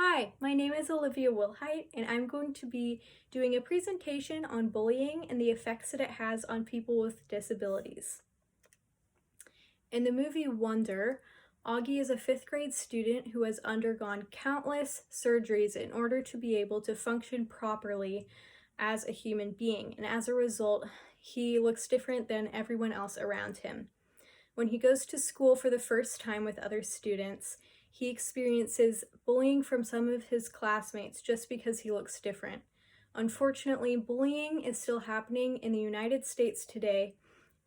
Hi, my name is Olivia Wilhite, and I'm going to be doing a presentation on bullying and the effects that it has on people with disabilities. In the movie Wonder, Augie is a 5th grade student who has undergone countless surgeries in order to be able to function properly as a human being, and as a result, he looks different than everyone else around him. When he goes to school for the first time with other students, he experiences bullying from some of his classmates just because he looks different. Unfortunately, bullying is still happening in the United States today,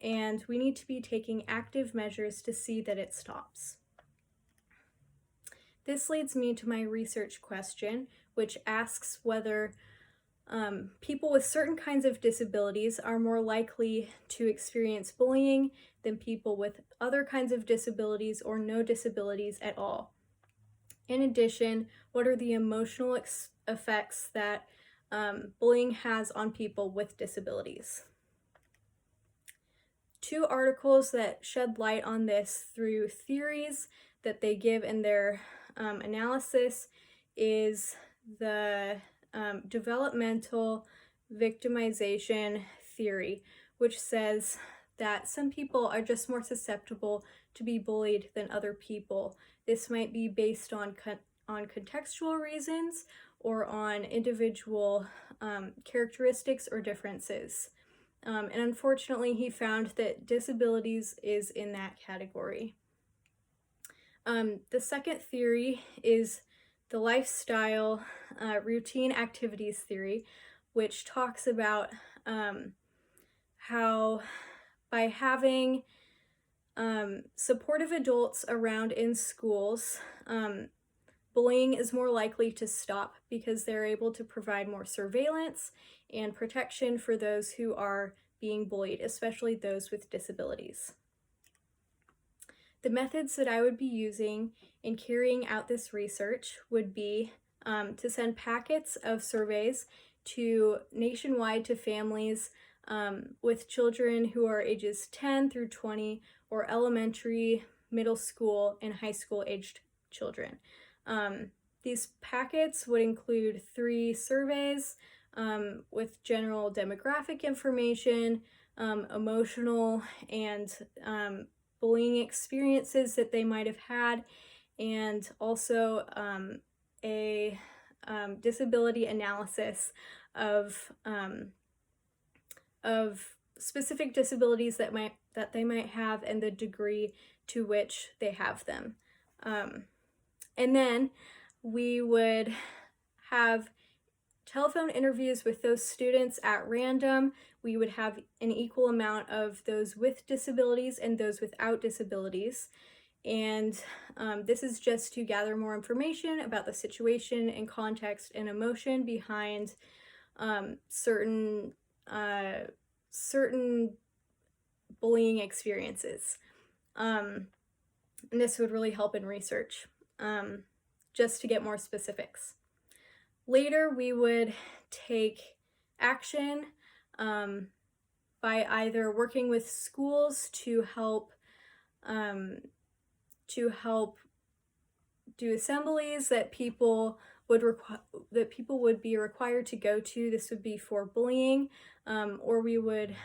and we need to be taking active measures to see that it stops. This leads me to my research question, which asks whether people with certain kinds of disabilities are more likely to experience bullying than people with other kinds of disabilities or no disabilities at all. In addition, what are the emotional effects that bullying has on people with disabilities? 2 articles that shed light on this through theories that they give in their analysis is the developmental victimization theory, which says that some people are just more susceptible to be bullied than other people. This might be based on contextual reasons or on individual characteristics or differences. And unfortunately, he found that disabilities is in that category. The second theory is the lifestyle routine activities theory, which talks about how by having supportive adults around in schools, bullying is more likely to stop because they're able to provide more surveillance and protection for those who are being bullied, especially those with disabilities. The methods that I would be using in carrying out this research would be to send packets of surveys nationwide to families with children who are ages 10 through 20 or elementary, middle school, and high school aged children. These packets would include 3 surveys with general demographic information, emotional and bullying experiences that they might have had, and also a disability analysis of specific disabilities that they might have and the degree to which they have them. And then we would have telephone interviews with those students at random. We would have an equal amount of those with disabilities and those without disabilities. And this is just to gather more information about the situation and context and emotion behind certain bullying experiences. And this would really help in research, just to get more specifics. Later, we would take action by either working with schools to help do assemblies that people would be required to go to. This would be for bullying, or we would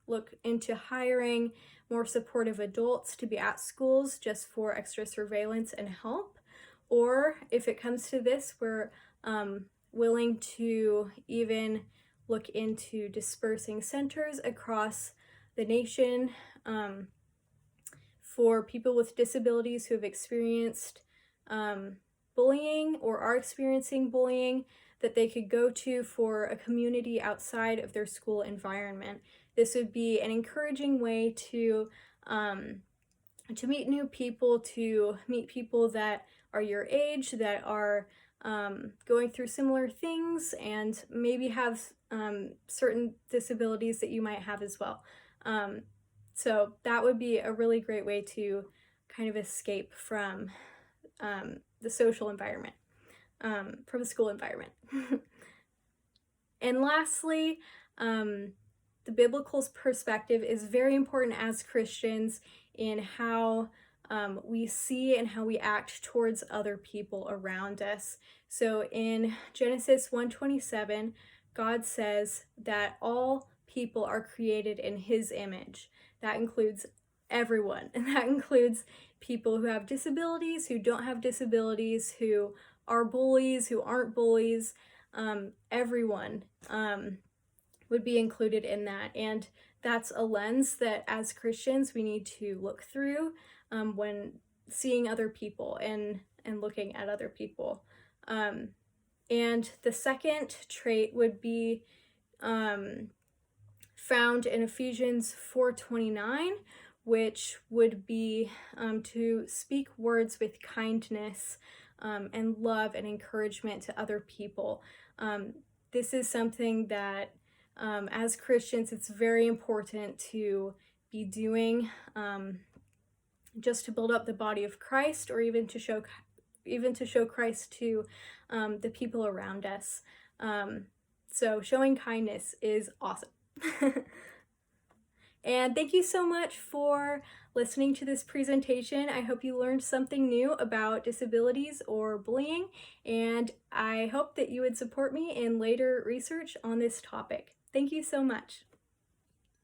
look into hiring more supportive adults to be at schools just for extra surveillance and help. Or if it comes to this, we're willing to even look into dispersing centers across the nation for people with disabilities who have experienced bullying or are experiencing bullying, that they could go to for a community outside of their school environment. This would be an encouraging way to meet new people, to meet people that are your age, that are going through similar things, and maybe have certain disabilities that you might have as well. So that would be a really great way to kind of escape from the social environment, from the school environment. And lastly, the biblical perspective is very important as Christians in how we see and how we act towards other people around us. So in Genesis 1:27, God says that all people are created in his image. That includes everyone, and that includes people who have disabilities, who don't have disabilities, who are bullies, who aren't bullies. Everyone would be included in that. And that's a lens that as Christians we need to look through when seeing other people and looking at other people. And the second trait would be found in Ephesians 4:29, which would be to speak words with kindness and love and encouragement to other people. This is something that as Christians it's very important to be doing, just to build up the body of Christ, or even to show Christ to the people around us. So showing kindness is awesome. And thank you so much for listening to this presentation. I hope you learned something new about disabilities or bullying, and I hope that you would support me in later research on this topic. Thank you so much.